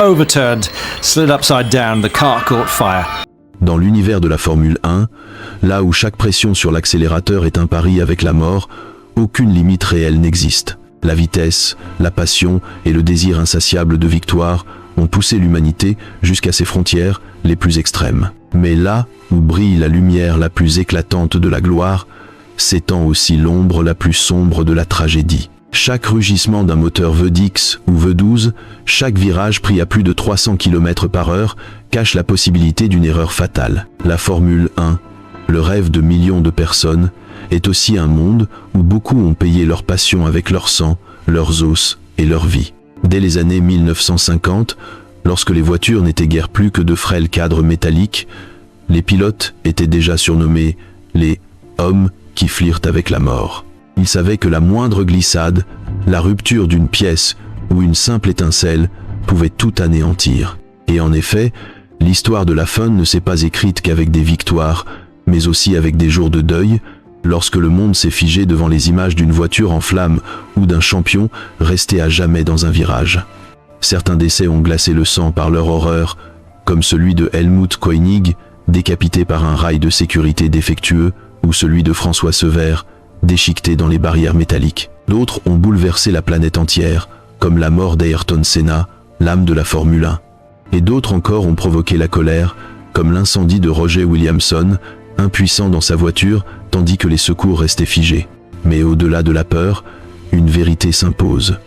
overturned, slid upside down, the car caught fire. Dans l'univers de la Formule 1, là où chaque pression sur l'accélérateur est un pari avec la mort, aucune limite réelle n'existe. La vitesse, la passion et le désir insatiable de victoire ont poussé l'humanité jusqu'à ses frontières les plus extrêmes. Mais là où brille la lumière la plus éclatante de la gloire, s'étend aussi l'ombre la plus sombre de la tragédie. Chaque rugissement d'un moteur V10 ou V12, chaque virage pris à plus de 300 km/h cache la possibilité d'une erreur fatale. La Formule 1, le rêve de millions de personnes, est aussi un monde où beaucoup ont payé leur passion avec leur sang, leurs os et leur vie. Dès les années 1950, lorsque les voitures n'étaient guère plus que de frêles cadres métalliques, les pilotes étaient déjà surnommés les « hommes qui flirtent avec la mort ». Ils savaient que la moindre glissade, la rupture d'une pièce ou une simple étincelle pouvait tout anéantir. Et en effet, l'histoire de la F1 ne s'est pas écrite qu'avec des victoires, mais aussi avec des jours de deuil, lorsque le monde s'est figé devant les images d'une voiture en flammes ou d'un champion resté à jamais dans un virage. Certains décès ont glacé le sang par leur horreur, comme celui de Helmut Koenig, décapité par un rail de sécurité défectueux, ou celui de François Sever, déchiqueté dans les barrières métalliques. D'autres ont bouleversé la planète entière, comme la mort d'Ayrton Senna, l'âme de la Formule 1. Et d'autres encore ont provoqué la colère, comme l'incendie de Roger Williamson, impuissant dans sa voiture, tandis que les secours restaient figés. Mais au-delà de la peur, une vérité s'impose.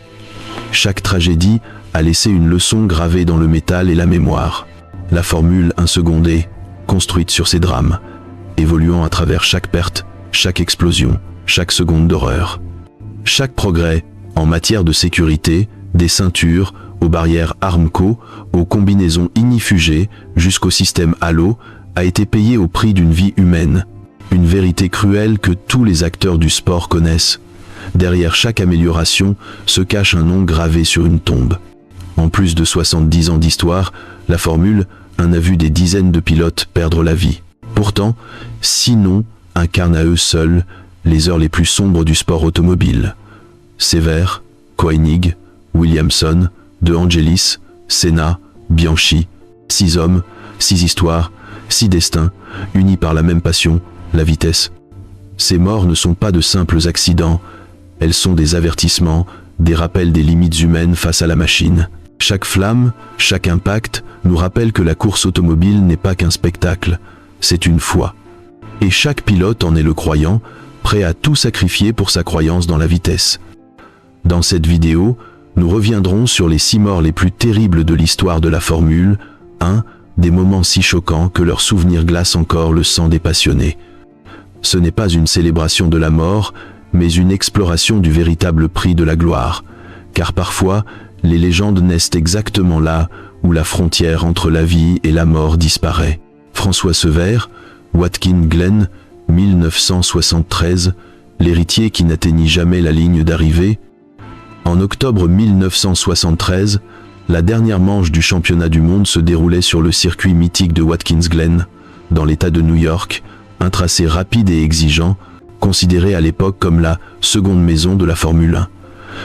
Chaque tragédie a laissé une leçon gravée dans le métal et la mémoire. La Formule 1 secondée, construite sur ces drames, évoluant à travers chaque perte, chaque explosion, chaque seconde d'horreur. Chaque progrès, en matière de sécurité, des ceintures, aux barrières Armco, aux combinaisons ignifugées, jusqu'au système Halo, a été payé au prix d'une vie humaine. Une vérité cruelle que tous les acteurs du sport connaissent. Derrière chaque amélioration se cache un nom gravé sur une tombe. En plus de 70 ans d'histoire, la Formule 1 a vu des dizaines de pilotes perdre la vie. Pourtant, 6 noms incarnent à eux seuls les heures les plus sombres du sport automobile. Sever, Koenig, Williamson, De Angelis, Senna, Bianchi, 6 hommes, 6 histoires, 6 destins, unis par la même passion, la vitesse. Ces morts ne sont pas de simples accidents, elles sont des avertissements, des rappels des limites humaines face à la machine. Chaque flamme, chaque impact nous rappelle que la course automobile n'est pas qu'un spectacle, c'est une foi. Et chaque pilote en est le croyant, prêt à tout sacrifier pour sa croyance dans la vitesse. Dans cette vidéo, nous reviendrons sur les 6 morts les plus terribles de l'histoire de la Formule 1, des moments si choquants que leurs souvenirs glacent encore le sang des passionnés. Ce n'est pas une célébration de la mort, mais une exploration du véritable prix de la gloire, car parfois, les légendes naissent exactement là où la frontière entre la vie et la mort disparaît. François Sever, Watkins Glen, 1973, l'héritier qui n'atteignit jamais la ligne d'arrivée. En octobre 1973, la dernière manche du championnat du monde se déroulait sur le circuit mythique de Watkins Glen, dans l'État de New York, un tracé rapide et exigeant, considéré à l'époque comme la seconde maison de la Formule 1.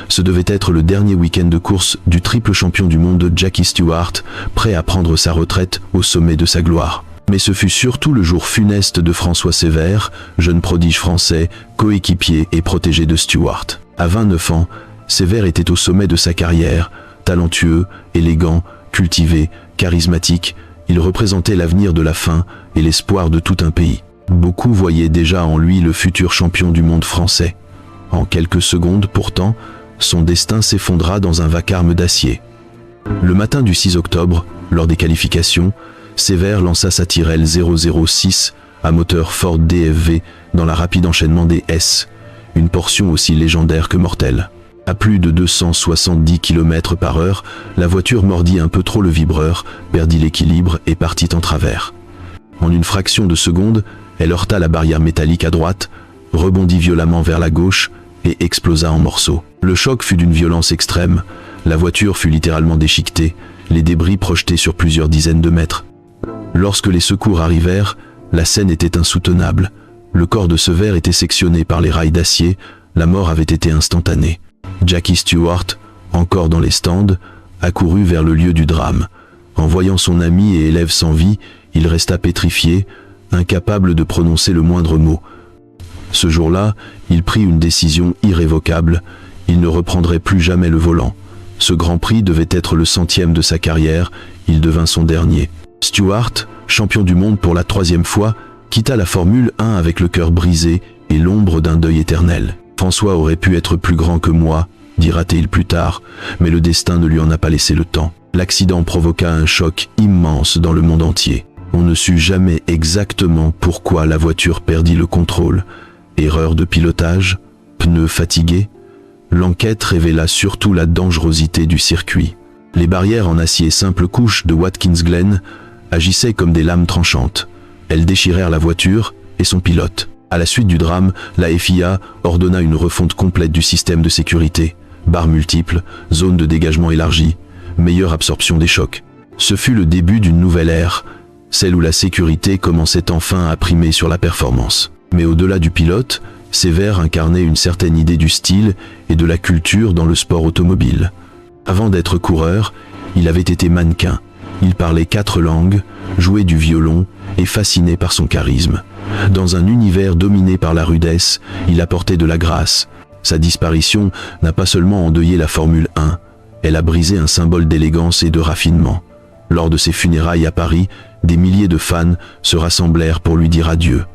Ce devait être le dernier week-end de course du triple champion du monde Jackie Stewart, prêt à prendre sa retraite au sommet de sa gloire. Mais ce fut surtout le jour funeste de François Sever, jeune prodige français, coéquipier et protégé de Stewart. À 29 ans, Sever était au sommet de sa carrière, talentueux, élégant, cultivé, charismatique, il représentait l'avenir de la F1 et l'espoir de tout un pays. Beaucoup voyaient déjà en lui le futur champion du monde français. En quelques secondes pourtant, son destin s'effondra dans un vacarme d'acier. Le matin du 6 octobre, lors des qualifications, Sever lança sa Tyrrell 006 à moteur Ford DFV dans la rapide enchaînement des S, une portion aussi légendaire que mortelle. À plus de 270 km/h, la voiture mordit un peu trop le vibreur, perdit l'équilibre et partit en travers. En une fraction de seconde, elle heurta la barrière métallique à droite, rebondit violemment vers la gauche et explosa en morceaux. Le choc fut d'une violence extrême, la voiture fut littéralement déchiquetée, les débris projetés sur plusieurs dizaines de mètres. Lorsque les secours arrivèrent, la scène était insoutenable. Le corps de Sever était sectionné par les rails d'acier, la mort avait été instantanée. Jackie Stewart, encore dans les stands, accourut vers le lieu du drame. En voyant son ami et élève sans vie, il resta pétrifié, incapable de prononcer le moindre mot. Ce jour-là, il prit une décision irrévocable. Il ne reprendrait plus jamais le volant. Ce Grand Prix devait être le 100e de sa carrière, il devint son dernier. Stewart, champion du monde pour la 3e fois, quitta la Formule 1 avec le cœur brisé et l'ombre d'un deuil éternel. François aurait pu être plus grand que moi, dira-t-il plus tard, mais le destin ne lui en a pas laissé le temps. L'accident provoqua un choc immense dans le monde entier. On ne sut jamais exactement pourquoi la voiture perdit le contrôle. Erreur de pilotage? Pneus fatigués? L'enquête révéla surtout la dangerosité du circuit. Les barrières en acier simple couche de Watkins Glen agissaient comme des lames tranchantes. Elles déchirèrent la voiture et son pilote. À la suite du drame, la FIA ordonna une refonte complète du système de sécurité. Barres multiples, zones de dégagement élargies, meilleure absorption des chocs. Ce fut le début d'une nouvelle ère, celle où la sécurité commençait enfin à primer sur la performance. Mais au-delà du pilote, Sévère incarnait une certaine idée du style et de la culture dans le sport automobile. Avant d'être coureur, il avait été mannequin. Il parlait 4 langues, jouait du violon et fasciné par son charisme. Dans un univers dominé par la rudesse, il apportait de la grâce. Sa disparition n'a pas seulement endeuillé la Formule 1, elle a brisé un symbole d'élégance et de raffinement. Lors de ses funérailles à Paris, des milliers de fans se rassemblèrent pour lui dire adieu.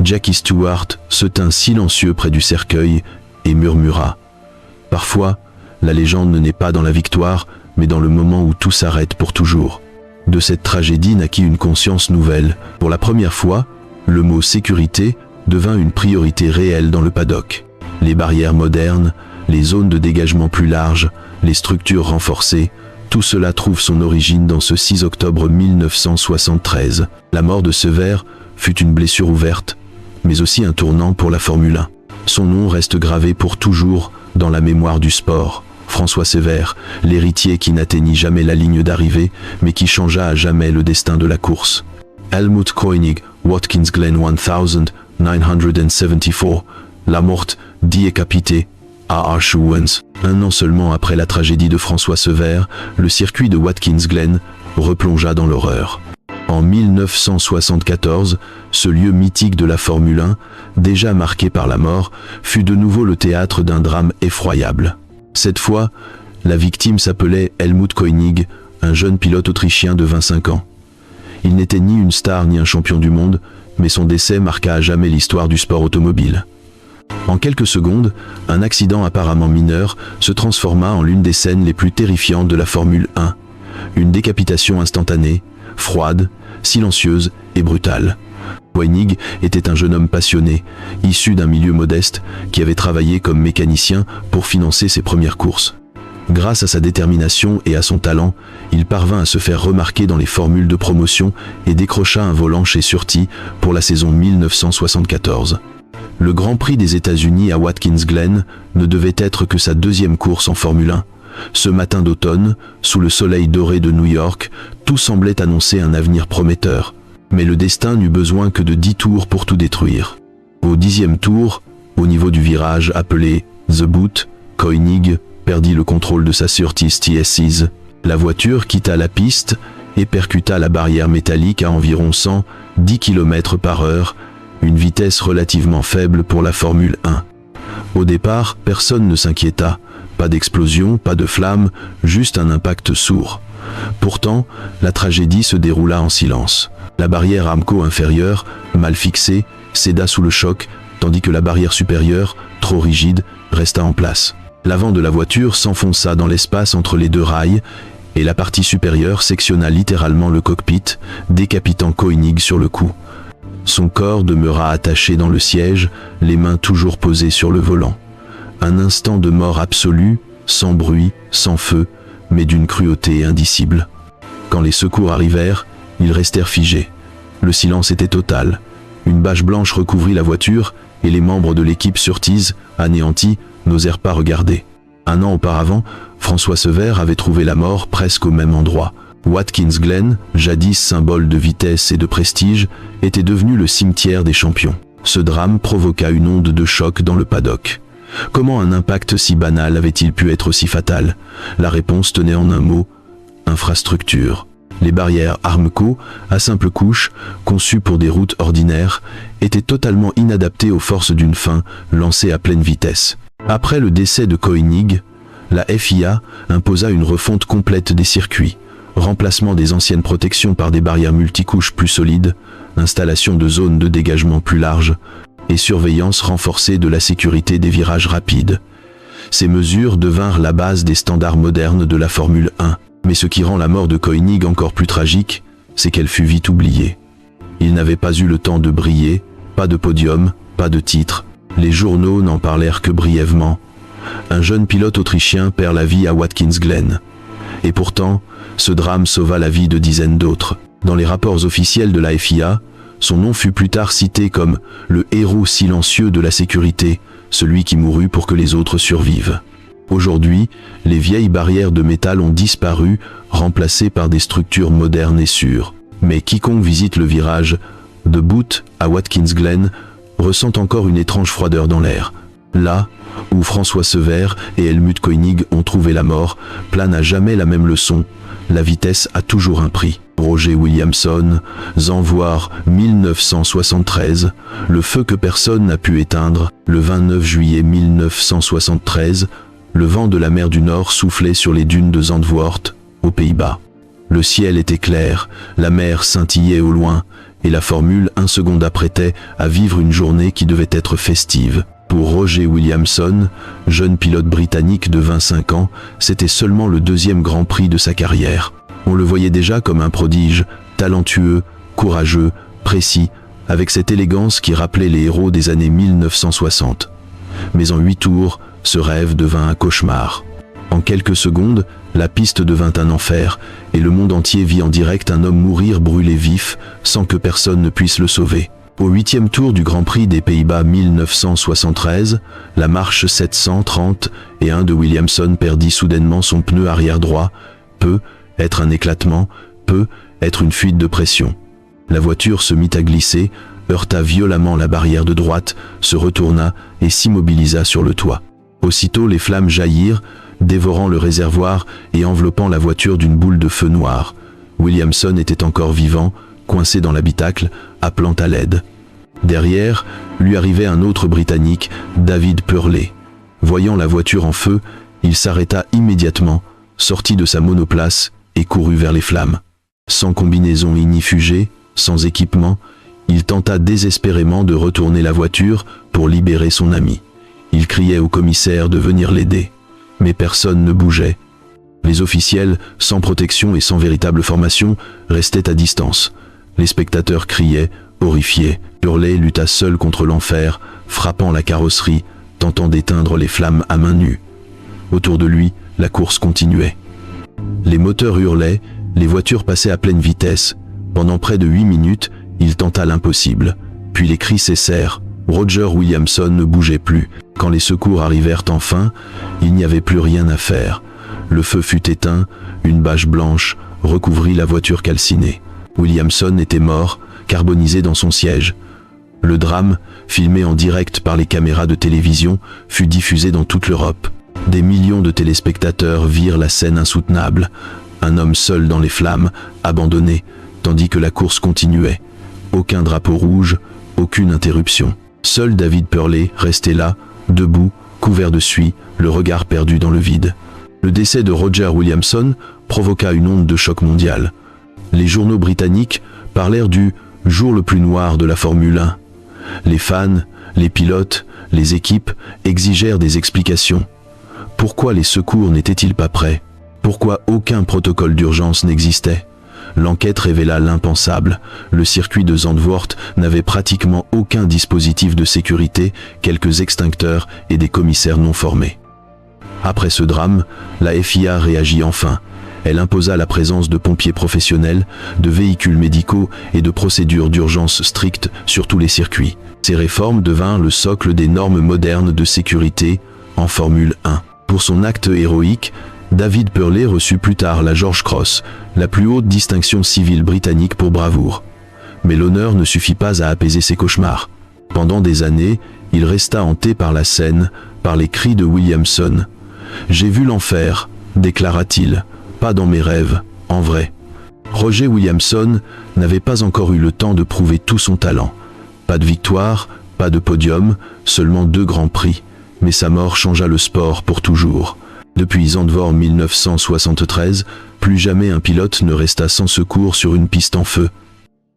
Jackie Stewart se tint silencieux près du cercueil et murmura « Parfois, la légende ne naît pas dans la victoire, mais dans le moment où tout s'arrête pour toujours. » De cette tragédie naquit une conscience nouvelle. Pour la première fois, le mot « sécurité » devint une priorité réelle dans le paddock. Les barrières modernes, les zones de dégagement plus larges, les structures renforcées, tout cela trouve son origine dans ce 6 octobre 1973. La mort de Sévère fut une blessure ouverte, mais aussi un tournant pour la Formule 1. Son nom reste gravé pour toujours dans la mémoire du sport. François Sévère, l'héritier qui n'atteignit jamais la ligne d'arrivée, mais qui changea à jamais le destin de la course. Helmut Koenig, Watkins Glen 1974, la morte décapitée à Archewens. Un an seulement après la tragédie de François Sévère, le circuit de Watkins Glen replongea dans l'horreur. En 1974, ce lieu mythique de la Formule 1, déjà marqué par la mort, fut de nouveau le théâtre d'un drame effroyable. Cette fois, la victime s'appelait Helmut Koenig, un jeune pilote autrichien de 25 ans. Il n'était ni une star ni un champion du monde, mais son décès marqua à jamais l'histoire du sport automobile. En quelques secondes, un accident apparemment mineur se transforma en l'une des scènes les plus terrifiantes de la Formule 1. Une décapitation instantanée, froide, silencieuse et brutale. Koenig était un jeune homme passionné, issu d'un milieu modeste, qui avait travaillé comme mécanicien pour financer ses premières courses. Grâce à sa détermination et à son talent, il parvint à se faire remarquer dans les formules de promotion et décrocha un volant chez Surtees pour la saison 1974. Le Grand Prix des États-Unis à Watkins Glen ne devait être que sa 2e course en Formule 1. Ce matin d'automne, sous le soleil doré de New York, tout semblait annoncer un avenir prometteur. Mais le destin n'eut besoin que de 10 tours pour tout détruire. Au 10e tour, au niveau du virage appelé The Boot, Koenig perdit le contrôle de sa Surtees TSIs. La voiture quitta la piste et percuta la barrière métallique à environ 110 km/h, une vitesse relativement faible pour la Formule 1. Au départ, personne ne s'inquiéta. Pas d'explosion, pas de flamme, juste un impact sourd. Pourtant, la tragédie se déroula en silence. La barrière Armco inférieure, mal fixée, céda sous le choc, tandis que la barrière supérieure, trop rigide, resta en place. L'avant de la voiture s'enfonça dans l'espace entre les 2 rails, et la partie supérieure sectionna littéralement le cockpit, décapitant Koenig sur le coup. Son corps demeura attaché dans le siège, les mains toujours posées sur le volant. Un instant de mort absolue, sans bruit, sans feu, mais d'une cruauté indicible. Quand les secours arrivèrent, ils restèrent figés. Le silence était total. Une bâche blanche recouvrit la voiture et les membres de l'équipe Surtees, anéantis, n'osèrent pas regarder. Un an auparavant, François Sévère avait trouvé la mort presque au même endroit. Watkins Glen, jadis symbole de vitesse et de prestige, était devenu le cimetière des champions. Ce drame provoqua une onde de choc dans le paddock. Comment un impact si banal avait-il pu être si fatal? La réponse tenait en un mot, infrastructure. Les barrières Armco, à simple couche, conçues pour des routes ordinaires, étaient totalement inadaptées aux forces d'une fin lancée à pleine vitesse. Après le décès de Koenig, la FIA imposa une refonte complète des circuits, remplacement des anciennes protections par des barrières multicouches plus solides, installation de zones de dégagement plus larges et surveillance renforcée de la sécurité des virages rapides. Ces mesures devinrent la base des standards modernes de la Formule 1. Mais ce qui rend la mort de Koenig encore plus tragique, c'est qu'elle fut vite oubliée. Il n'avait pas eu le temps de briller, pas de podium, pas de titre. Les journaux n'en parlèrent que brièvement. Un jeune pilote autrichien perd la vie à Watkins Glen. Et pourtant, ce drame sauva la vie de dizaines d'autres. Dans les rapports officiels de la FIA, son nom fut plus tard cité comme le héros silencieux de la sécurité, celui qui mourut pour que les autres survivent. Aujourd'hui, les vieilles barrières de métal ont disparu, remplacées par des structures modernes et sûres. Mais quiconque visite le virage de Boot à Watkins Glen ressent encore une étrange froideur dans l'air. Là où François Sever et Helmut Koenig ont trouvé la mort, plane à jamais la même leçon. La vitesse a toujours un prix. Roger Williamson, Zanvoire 1973, le feu que personne n'a pu éteindre, le 29 juillet 1973, le vent de la mer du Nord soufflait sur les dunes de Zandvoort, aux Pays-Bas. Le ciel était clair, la mer scintillait au loin, et la Formule 1 seconde apprêtait à vivre une journée qui devait être festive. Pour Roger Williamson, jeune pilote britannique de 25 ans, c'était seulement le deuxième Grand Prix de sa carrière. On le voyait déjà comme un prodige, talentueux, courageux, précis, avec cette élégance qui rappelait les héros des années 1960. Mais en 8 tours, ce rêve devint un cauchemar. En quelques secondes, la piste devint un enfer, et le monde entier vit en direct un homme mourir brûlé vif, sans que personne ne puisse le sauver. Au 8e tour du Grand Prix des Pays-Bas 1973, la marche 731 de Williamson perdit soudainement son pneu arrière droit, peut être un éclatement, peut être une fuite de pression. La voiture se mit à glisser, heurta violemment la barrière de droite, se retourna et s'immobilisa sur le toit. Aussitôt les flammes jaillirent, dévorant le réservoir et enveloppant la voiture d'une boule de feu noir. Williamson était encore vivant, coincé dans l'habitacle, appelant à l'aide. Derrière, lui arrivait un autre Britannique, David Purley. Voyant la voiture en feu, il s'arrêta immédiatement, sortit de sa monoplace et courut vers les flammes. Sans combinaison ignifugée, sans équipement, il tenta désespérément de retourner la voiture pour libérer son ami. Il criait au commissaire de venir l'aider, mais personne ne bougeait. Les officiels, sans protection et sans véritable formation, restaient à distance. Les spectateurs criaient, horrifiés. Purley lutta seul contre l'enfer, frappant la carrosserie, tentant d'éteindre les flammes à main nue. Autour de lui, la course continuait. Les moteurs hurlaient, les voitures passaient à pleine vitesse. Pendant près de 8 minutes, il tenta l'impossible. Puis les cris cessèrent. Roger Williamson ne bougeait plus. Quand les secours arrivèrent enfin, il n'y avait plus rien à faire. Le feu fut éteint, une bâche blanche recouvrit la voiture calcinée. Williamson était mort, carbonisé dans son siège. Le drame, filmé en direct par les caméras de télévision, fut diffusé dans toute l'Europe. Des millions de téléspectateurs virent la scène insoutenable. Un homme seul dans les flammes, abandonné, tandis que la course continuait. Aucun drapeau rouge, aucune interruption. Seul David Purley restait là, debout, couvert de suie, le regard perdu dans le vide. Le décès de Roger Williamson provoqua une onde de choc mondial. Les journaux britanniques parlèrent du « jour le plus noir de la Formule 1 ». Les fans, les pilotes, les équipes exigèrent des explications. Pourquoi les secours n'étaient-ils pas prêts? Pourquoi aucun protocole d'urgence n'existait? L'enquête révéla l'impensable. Le circuit de Zandvoort n'avait pratiquement aucun dispositif de sécurité, quelques extincteurs et des commissaires non formés. Après ce drame, la FIA réagit enfin. Elle imposa la présence de pompiers professionnels, de véhicules médicaux et de procédures d'urgence strictes sur tous les circuits. Ces réformes devinrent le socle des normes modernes de sécurité en Formule 1. Pour son acte héroïque, David Purley reçut plus tard la George Cross, la plus haute distinction civile britannique pour bravoure. Mais l'honneur ne suffit pas à apaiser ses cauchemars. Pendant des années, il resta hanté par la scène, par les cris de Williamson. « J'ai vu l'enfer », déclara-t-il, « pas dans mes rêves. en vrai. Roger Williamson n'avait pas encore eu le temps de prouver tout son talent. Pas de victoire, pas de podium, seulement 2 grands prix, mais sa mort changea le sport pour toujours. Depuis Zandvoort 1973, plus jamais un pilote ne resta sans secours sur une piste en feu.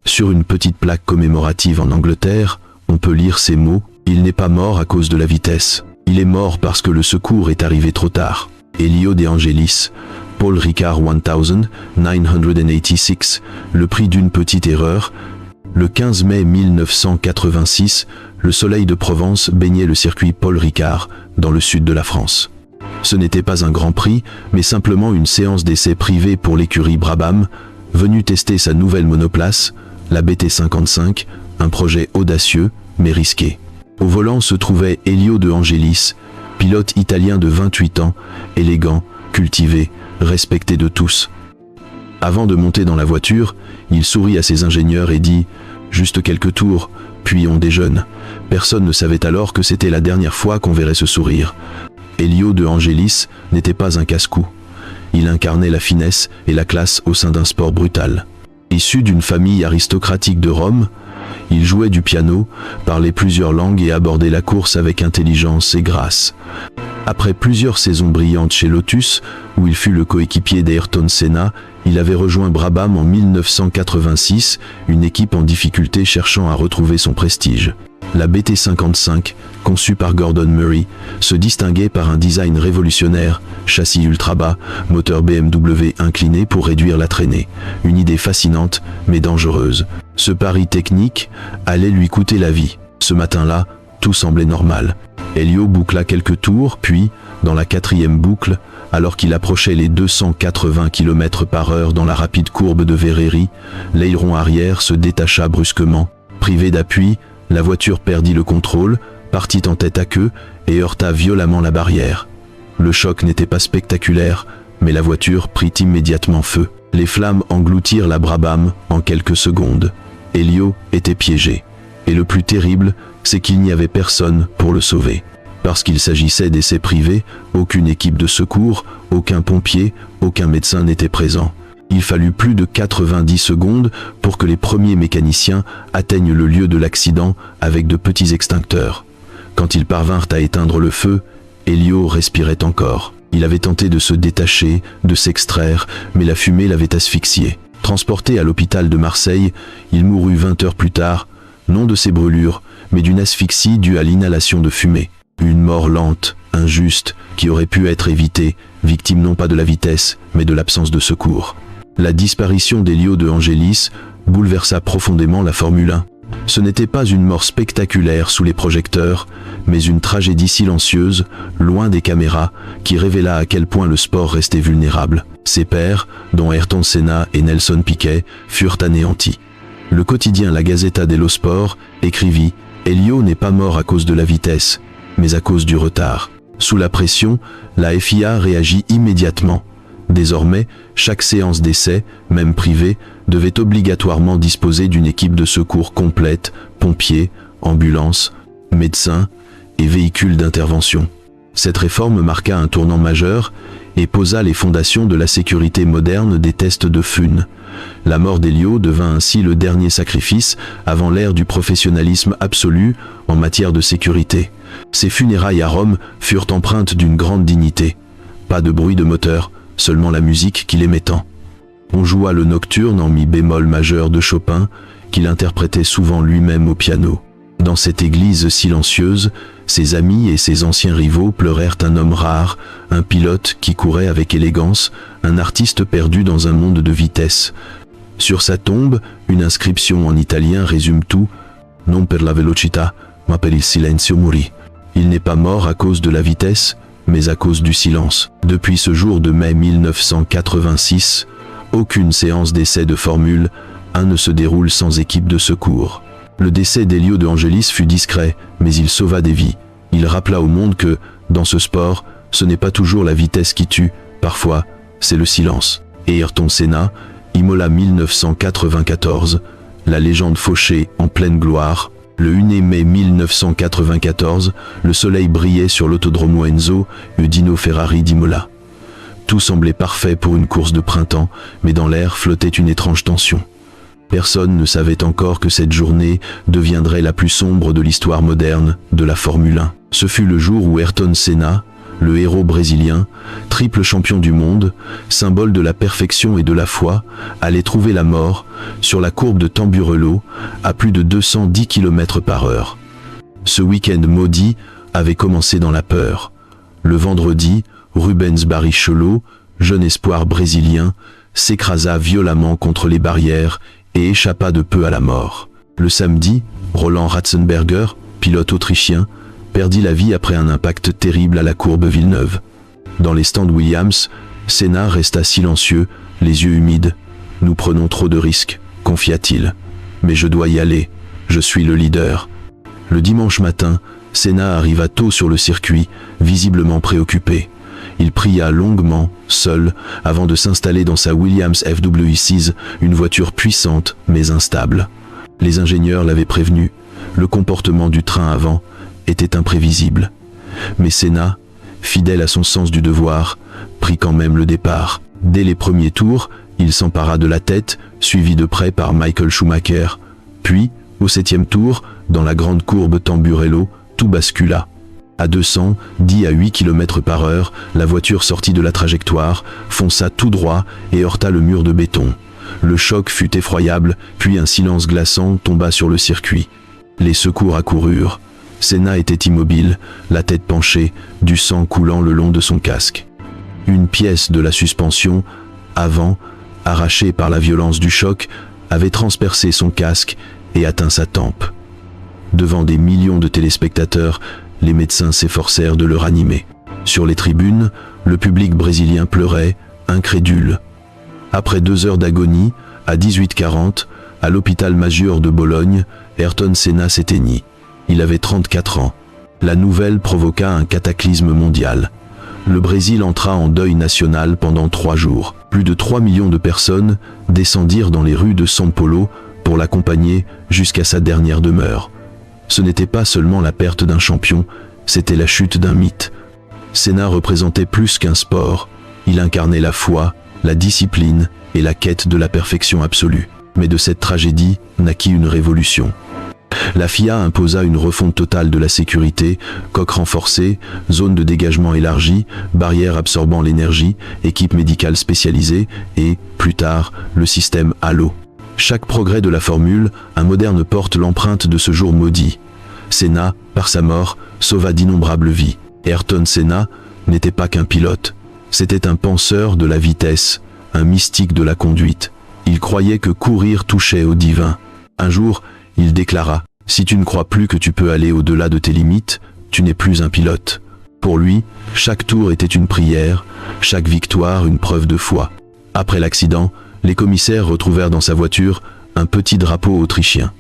Sur une petite plaque commémorative en Angleterre, on peut lire ces mots « Il n'est pas mort à cause de la vitesse. Il est mort parce que le secours est arrivé trop tard. » Elio De Angelis, Paul Ricard 1986, le prix d'une petite erreur. Le 15 mai 1986, le Soleil de Provence baignait le circuit Paul Ricard, dans le sud de la France. Ce n'était pas un grand prix, mais simplement une séance d'essai privée pour l'écurie Brabham, venue tester sa nouvelle monoplace, la BT55, un projet audacieux, mais risqué. Au volant se trouvait Elio De Angelis, pilote italien de 28 ans, élégant, cultivé, respecté de tous. Avant de monter dans la voiture, il sourit à ses ingénieurs et dit « Juste quelques tours, puis on déjeune ». Personne ne savait alors que c'était la dernière fois qu'on verrait ce sourire. Elio De Angelis n'était pas un casse-cou. Il incarnait la finesse et la classe au sein d'un sport brutal. Issu d'une famille aristocratique de Rome, il jouait du piano, parlait plusieurs langues et abordait la course avec intelligence et grâce. Après plusieurs saisons brillantes chez Lotus, où il fut le coéquipier d'Ayrton Senna, il avait rejoint Brabham en 1986, une équipe en difficulté cherchant à retrouver son prestige. La BT55, conçue par Gordon Murray, se distinguait par un design révolutionnaire, châssis ultra bas, moteur BMW incliné pour réduire la traînée. Une idée fascinante, mais dangereuse. Ce pari technique allait lui coûter la vie. Ce matin-là, tout semblait normal. Elio boucla quelques tours, puis, dans la 4e boucle, alors qu'il approchait les 280 km/h dans la rapide courbe de Verrerie, l'aileron arrière se détacha brusquement. Privé d'appui, la voiture perdit le contrôle, partit en tête à queue et heurta violemment la barrière. Le choc n'était pas spectaculaire, mais la voiture prit immédiatement feu. Les flammes engloutirent la Brabham en quelques secondes. Elio était piégé. Et le plus terrible, c'est qu'il n'y avait personne pour le sauver. Parce qu'il s'agissait d'essais privés, aucune équipe de secours, aucun pompier, aucun médecin n'était présent. Il fallut plus de 90 secondes pour que les premiers mécaniciens atteignent le lieu de l'accident avec de petits extincteurs. Quand ils parvinrent à éteindre le feu, Elio respirait encore. Il avait tenté de se détacher, de s'extraire, mais la fumée l'avait asphyxié. Transporté à l'hôpital de Marseille, il mourut 20 heures plus tard, non de ses brûlures, mais d'une asphyxie due à l'inhalation de fumée. Une mort lente, injuste, qui aurait pu être évitée, victime non pas de la vitesse, mais de l'absence de secours. La disparition d'Elio De Angelis bouleversa profondément la Formule 1. Ce n'était pas une mort spectaculaire sous les projecteurs, mais une tragédie silencieuse, loin des caméras, qui révéla à quel point le sport restait vulnérable. Ses pairs, dont Ayrton Senna et Nelson Piquet, furent anéantis. Le quotidien La Gazzetta dello Sport écrivit « Elio n'est pas mort à cause de la vitesse, mais à cause du retard ». Sous la pression, la FIA réagit immédiatement. Désormais, chaque séance d'essai, même privée, devait obligatoirement disposer d'une équipe de secours complète, pompiers, ambulances, médecins et véhicules d'intervention. Cette réforme marqua un tournant majeur et posa les fondations de la sécurité moderne des tests de fun. La mort d'Elio devint ainsi le dernier sacrifice avant l'ère du professionnalisme absolu en matière de sécurité. Ses funérailles à Rome furent empreintes d'une grande dignité. Pas de bruit de moteur, seulement la musique qu'il aimait tant. On joua le nocturne en mi bémol majeur de Chopin, qu'il interprétait souvent lui-même au piano. Dans cette église silencieuse, ses amis et ses anciens rivaux pleurèrent un homme rare, un pilote qui courait avec élégance, un artiste perdu dans un monde de vitesse. Sur sa tombe, une inscription en italien résume tout « Non per la velocità, ma per il silenzio morì ». Il n'est pas mort à cause de la vitesse, mais à cause du silence. Depuis ce jour de mai 1986, aucune séance d'essai de Formule 1 ne se déroule sans équipe de secours. Le décès d'Elio De Angelis fut discret, mais il sauva des vies. Il rappela au monde que, dans ce sport, ce n'est pas toujours la vitesse qui tue, parfois, c'est le silence. Et Ayrton Senna, Imola 1994, la légende fauchée en pleine gloire. Le 1er mai 1994, le soleil brillait sur l'autodromo Enzo Dino Ferrari d'Imola. Tout semblait parfait pour une course de printemps, mais dans l'air flottait une étrange tension. Personne ne savait encore que cette journée deviendrait la plus sombre de l'histoire moderne de la Formule 1. Ce fut le jour où Ayrton Senna, le héros brésilien, triple champion du monde, symbole de la perfection et de la foi, allait trouver la mort sur la courbe de Tamburello à plus de 210 km/h. Ce week-end maudit avait commencé dans la peur. Le vendredi, Rubens Barrichello, jeune espoir brésilien, s'écrasa violemment contre les barrières et échappa de peu à la mort. Le samedi, Roland Ratzenberger, pilote autrichien, perdit la vie après un impact terrible à la courbe Villeneuve. Dans les stands Williams, Senna resta silencieux, les yeux humides. « Nous prenons trop de risques », confia-t-il. « Mais je dois y aller, je suis le leader. » Le dimanche matin, Senna arriva tôt sur le circuit, visiblement préoccupé. Il pria longuement, seul, avant de s'installer dans sa Williams FW6, une voiture puissante mais instable. Les ingénieurs l'avaient prévenu, le comportement du train avant était imprévisible. Mais Senna, fidèle à son sens du devoir, prit quand même le départ. Dès les premiers tours, il s'empara de la tête, suivi de près par Michael Schumacher. Puis, au 7e tour, dans la grande courbe Tamburello, tout bascula. À 210 à 8 km/h, la voiture sortit de la trajectoire, fonça tout droit et heurta le mur de béton. Le choc fut effroyable, puis un silence glaçant tomba sur le circuit. Les secours accoururent. Senna était immobile, la tête penchée, du sang coulant le long de son casque. Une pièce de la suspension, avant, arrachée par la violence du choc, avait transpercé son casque et atteint sa tempe. Devant des millions de téléspectateurs, les médecins s'efforcèrent de le ranimer. Sur les tribunes, le public brésilien pleurait, incrédule. Après 2 heures d'agonie, à 18h40, à l'hôpital Maggiore de Bologne, Ayrton Senna s'éteignit. Il avait 34 ans. La nouvelle provoqua un cataclysme mondial. Le Brésil entra en deuil national pendant 3 jours. Plus de 3 millions de personnes descendirent dans les rues de São Paulo pour l'accompagner jusqu'à sa dernière demeure. Ce n'était pas seulement la perte d'un champion, c'était la chute d'un mythe. Senna représentait plus qu'un sport. Il incarnait la foi, la discipline et la quête de la perfection absolue. Mais de cette tragédie naquit une révolution. La FIA imposa une refonte totale de la sécurité, coque renforcée, zone de dégagement élargie, barrières absorbant l'énergie, équipe médicale spécialisée et, plus tard, le système Halo. Chaque progrès de la Formule, un moderne porte l'empreinte de ce jour maudit. Senna, par sa mort, sauva d'innombrables vies. Ayrton Senna n'était pas qu'un pilote. C'était un penseur de la vitesse, un mystique de la conduite. Il croyait que courir touchait au divin. Un jour, il déclara « Si tu ne crois plus que tu peux aller au-delà de tes limites, tu n'es plus un pilote. » Pour lui, chaque tour était une prière, chaque victoire une preuve de foi. Après l'accident, les commissaires retrouvèrent dans sa voiture un petit drapeau autrichien.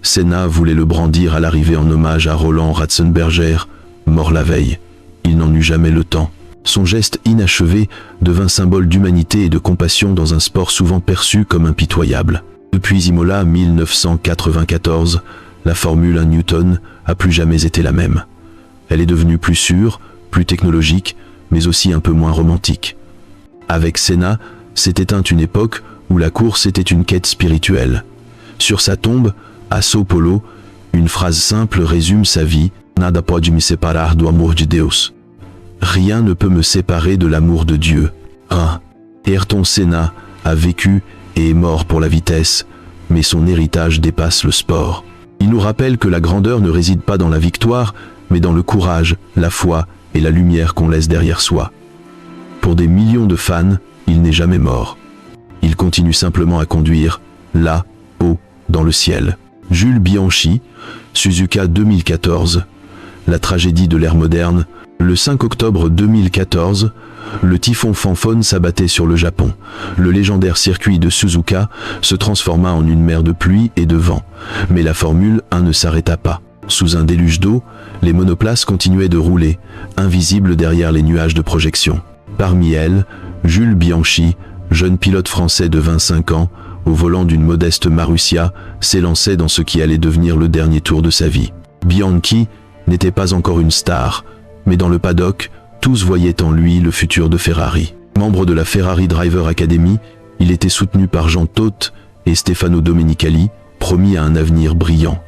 Senna voulait le brandir à l'arrivée en hommage à Roland Ratzenberger, mort la veille. Il n'en eut jamais le temps. Son geste inachevé devint symbole d'humanité et de compassion dans un sport souvent perçu comme impitoyable. Depuis Imola 1994, la Formule 1 Newton a plus jamais été la même. Elle est devenue plus sûre, plus technologique, mais aussi un peu moins romantique. Avec Senna, s'est éteinte une époque où la course était une quête spirituelle. Sur sa tombe, à São Paulo, une phrase simple résume sa vie « Nada pode me separar do amor de Deus ». Rien ne peut me séparer de l'amour de Dieu. Ayrton Senna a vécu et est mort pour la vitesse, mais son héritage dépasse le sport. Il nous rappelle que la grandeur ne réside pas dans la victoire, mais dans le courage, la foi et la lumière qu'on laisse derrière soi. Pour des millions de fans, il n'est jamais mort. Il continue simplement à conduire, là, haut, dans le ciel. Jules Bianchi, Suzuka 2014, la tragédie de l'ère moderne. Le 5 octobre 2014, le typhon Fanfone s'abattait sur le Japon. Le légendaire circuit de Suzuka se transforma en une mer de pluie et de vent. Mais la Formule 1 ne s'arrêta pas. Sous un déluge d'eau, les monoplaces continuaient de rouler, invisibles derrière les nuages de projection. Parmi elles, Jules Bianchi, jeune pilote français de 25 ans, au volant d'une modeste Marussia, s'élançait dans ce qui allait devenir le dernier tour de sa vie. Bianchi n'était pas encore une star, mais dans le paddock, tous voyaient en lui le futur de Ferrari. Membre de la Ferrari Driver Academy, il était soutenu par Jean Todt et Stefano Domenicali, promis à un avenir brillant.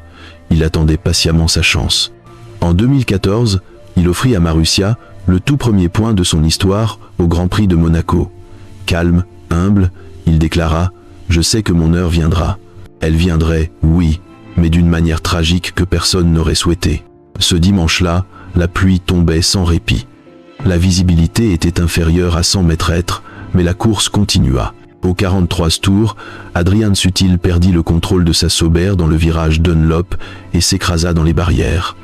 Il attendait patiemment sa chance. En 2014, il offrit à Marussia le tout premier point de son histoire au Grand Prix de Monaco. Calme, humble, il déclara « Je sais que mon heure viendra. Elle viendrait, oui, mais d'une manière tragique que personne n'aurait souhaité. » Ce dimanche-là, la pluie tombait sans répit. La visibilité était inférieure à 100 mètres, mais la course continua. Au 43 tours, Adrian Sutil perdit le contrôle de sa Sauber dans le virage Dunlop et s'écrasa dans les barrières.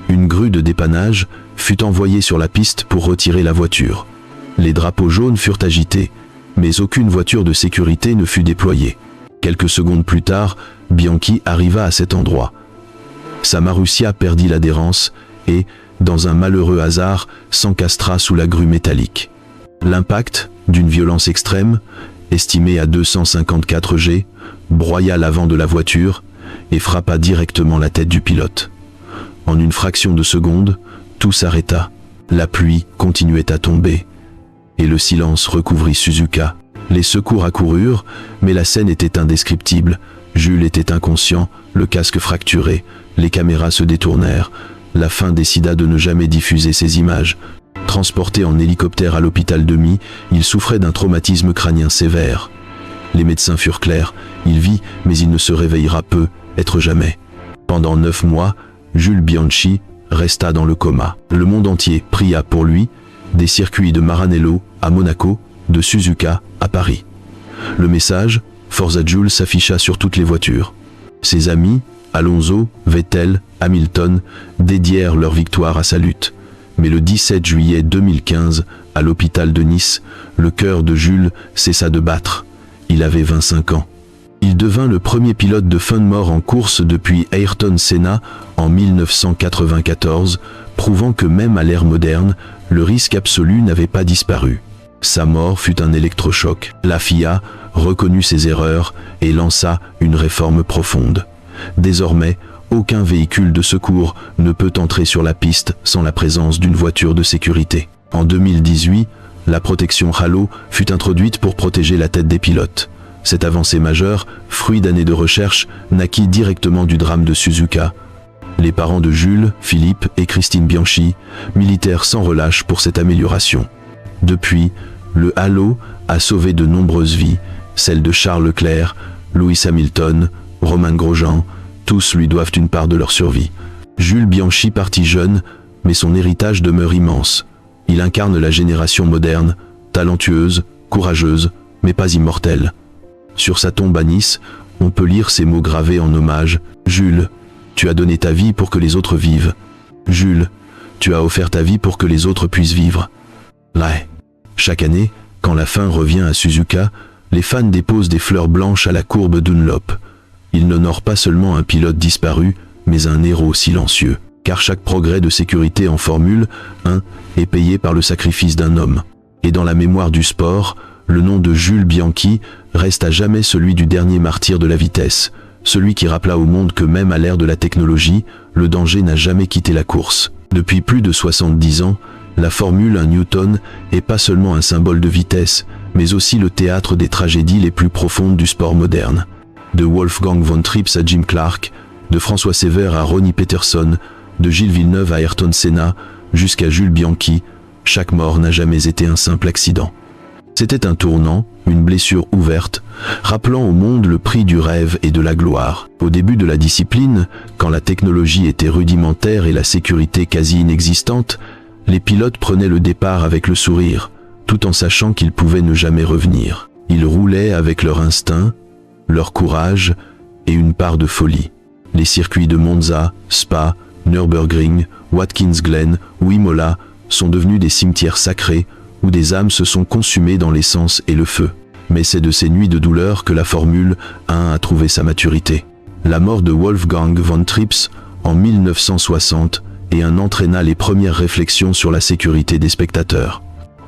Une grue de dépannage fut envoyée sur la piste pour retirer la voiture. Les drapeaux jaunes furent agités, mais aucune voiture de sécurité ne fut déployée. Quelques secondes plus tard, Bianchi arriva à cet endroit. Sa Marussia perdit l'adhérence et, dans un malheureux hasard, s'encastra sous la grue métallique. L'impact, d'une violence extrême, estimé à 254 G, broya l'avant de la voiture et frappa directement la tête du pilote. En une fraction de seconde, tout s'arrêta. La pluie continuait à tomber et le silence recouvrit Suzuka. Les secours accoururent, mais la scène était indescriptible. Jules était inconscient, le casque fracturé, les caméras se détournèrent. La FIN décida de ne jamais diffuser ces images. Transporté en hélicoptère à l'hôpital de Mie, il souffrait d'un traumatisme crânien sévère. Les médecins furent clairs, il vit, mais il ne se réveillera peu, être jamais. Pendant 9 mois, Jules Bianchi resta dans le coma. Le monde entier pria pour lui, des circuits de Maranello à Monaco, de Suzuka à Paris. Le message, Forza Jules, s'afficha sur toutes les voitures. Ses amis, Alonso, Vettel, Hamilton, dédièrent leur victoire à sa lutte. Mais le 17 juillet 2015, à l'hôpital de Nice, le cœur de Jules cessa de battre. Il avait 25 ans. Il devint le premier pilote de fin de mort en course depuis Ayrton Senna en 1994, prouvant que même à l'ère moderne, le risque absolu n'avait pas disparu. Sa mort fut un électrochoc. La FIA reconnut ses erreurs et lança une réforme profonde. Désormais, aucun véhicule de secours ne peut entrer sur la piste sans la présence d'une voiture de sécurité. En 2018, la protection Halo fut introduite pour protéger la tête des pilotes. Cette avancée majeure, fruit d'années de recherche, naquit directement du drame de Suzuka. Les parents de Jules, Philippe et Christine Bianchi militèrent sans relâche pour cette amélioration. Depuis, le Halo a sauvé de nombreuses vies, celles de Charles Leclerc, Lewis Hamilton, Romain Grosjean, tous lui doivent une part de leur survie. Jules Bianchi partit jeune, mais son héritage demeure immense. Il incarne la génération moderne, talentueuse, courageuse, mais pas immortelle. Sur sa tombe à Nice, on peut lire ces mots gravés en hommage. « Jules, tu as donné ta vie pour que les autres vivent. Jules, tu as offert ta vie pour que les autres puissent vivre. » Là. Chaque année, quand la fin revient à Suzuka, les fans déposent des fleurs blanches à la courbe Dunlop. Ils n'honorent pas seulement un pilote disparu, mais un héros silencieux. Car chaque progrès de sécurité en Formule 1 est payé par le sacrifice d'un homme. Et dans la mémoire du sport, le nom de Jules Bianchi reste à jamais celui du dernier martyr de la vitesse, celui qui rappela au monde que même à l'ère de la technologie, le danger n'a jamais quitté la course. Depuis plus de 70 ans, la Formule 1 Newton est pas seulement un symbole de vitesse, mais aussi le théâtre des tragédies les plus profondes du sport moderne. De Wolfgang von Trips à Jim Clark, de François Sévère à Ronnie Peterson, de Gilles Villeneuve à Ayrton Senna, jusqu'à Jules Bianchi, chaque mort n'a jamais été un simple accident. C'était un tournant, une blessure ouverte, rappelant au monde le prix du rêve et de la gloire. Au début de la discipline, quand la technologie était rudimentaire et la sécurité quasi inexistante, les pilotes prenaient le départ avec le sourire, tout en sachant qu'ils pouvaient ne jamais revenir. Ils roulaient avec leur instinct, leur courage et une part de folie. Les circuits de Monza, Spa, Nürburgring, Watkins Glen ou Imola sont devenus des cimetières sacrés où des âmes se sont consumées dans l'essence et le feu. Mais c'est de ces nuits de douleur que la Formule 1 a trouvé sa maturité. La mort de Wolfgang von Trips en 1960 entraîna les premières réflexions sur la sécurité des spectateurs.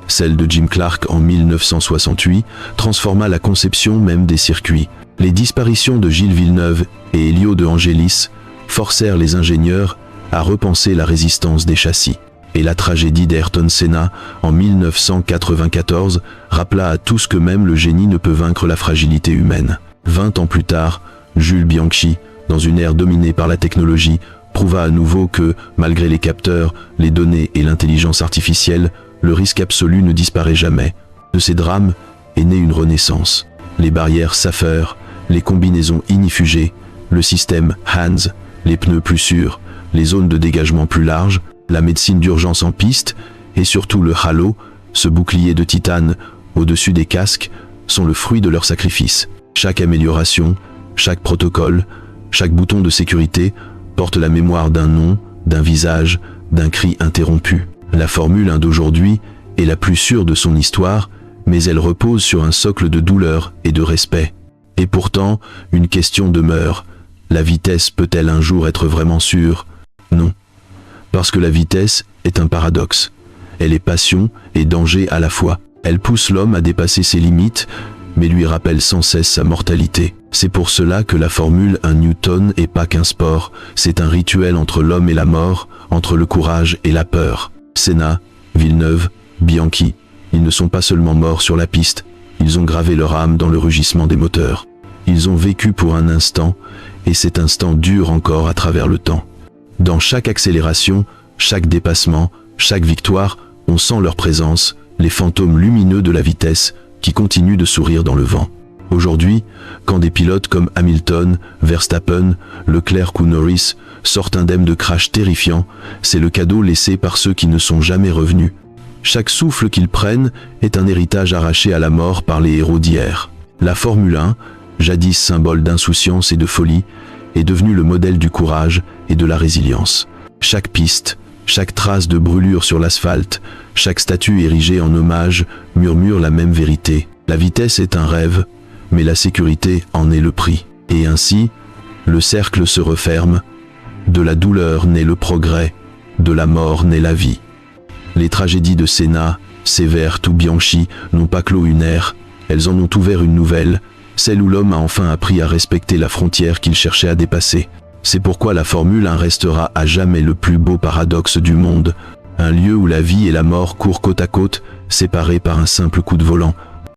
Celle de Jim Clark en 1968 transforma la conception même des circuits. Les disparitions de Gilles Villeneuve et Elio De Angelis forcèrent les ingénieurs à repenser la résistance des châssis. Et la tragédie d'Ayrton Senna, en 1994, rappela à tous que même le génie ne peut vaincre la fragilité humaine. 20 ans plus tard, Jules Bianchi, dans une ère dominée par la technologie, prouva à nouveau que, malgré les capteurs, les données et l'intelligence artificielle, le risque absolu ne disparaît jamais. De ces drames est née une renaissance. Les barrières s'affairent, les combinaisons ignifugées, le système HANS, les pneus plus sûrs, les zones de dégagement plus larges, la médecine d'urgence en piste, et surtout le halo, ce bouclier de titane au-dessus des casques, sont le fruit de leur sacrifice. Chaque amélioration, chaque protocole, chaque bouton de sécurité porte la mémoire d'un nom, d'un visage, d'un cri interrompu. La Formule 1 d'aujourd'hui est la plus sûre de son histoire, mais elle repose sur un socle de douleur et de respect. Et pourtant, une question demeure. La vitesse peut-elle un jour être vraiment sûre? Non. Parce que la vitesse est un paradoxe. Elle est passion et danger à la fois. Elle pousse l'homme à dépasser ses limites, mais lui rappelle sans cesse sa mortalité. C'est pour cela que la Formule 1 Newton n'est pas qu'un sport, c'est un rituel entre l'homme et la mort, entre le courage et la peur. Senna, Villeneuve, Bianchi, ils ne sont pas seulement morts sur la piste, ils ont gravé leur âme dans le rugissement des moteurs. Ils ont vécu pour un instant, et cet instant dure encore à travers le temps. Dans chaque accélération, chaque dépassement, chaque victoire, on sent leur présence, les fantômes lumineux de la vitesse qui continuent de sourire dans le vent. Aujourd'hui, quand des pilotes comme Hamilton, Verstappen, Leclerc ou Norris sortent indemnes de crash terrifiants, c'est le cadeau laissé par ceux qui ne sont jamais revenus. Chaque souffle qu'ils prennent est un héritage arraché à la mort par les héros d'hier. La Formule 1, jadis symbole d'insouciance et de folie, est devenue le modèle du courage et de la résilience. Chaque piste, chaque trace de brûlure sur l'asphalte, chaque statue érigée en hommage murmure la même vérité. La vitesse est un rêve, mais la sécurité en est le prix. Et ainsi, le cercle se referme. De la douleur naît le progrès, de la mort naît la vie. Les tragédies de Senna, Sévère ou Bianchi n'ont pas clos une ère, elles en ont ouvert une nouvelle, celle où l'homme a enfin appris à respecter la frontière qu'il cherchait à dépasser. C'est pourquoi la Formule 1 restera à jamais le plus beau paradoxe du monde, un lieu où la vie et la mort courent côte à côte, séparés par un simple coup de volant.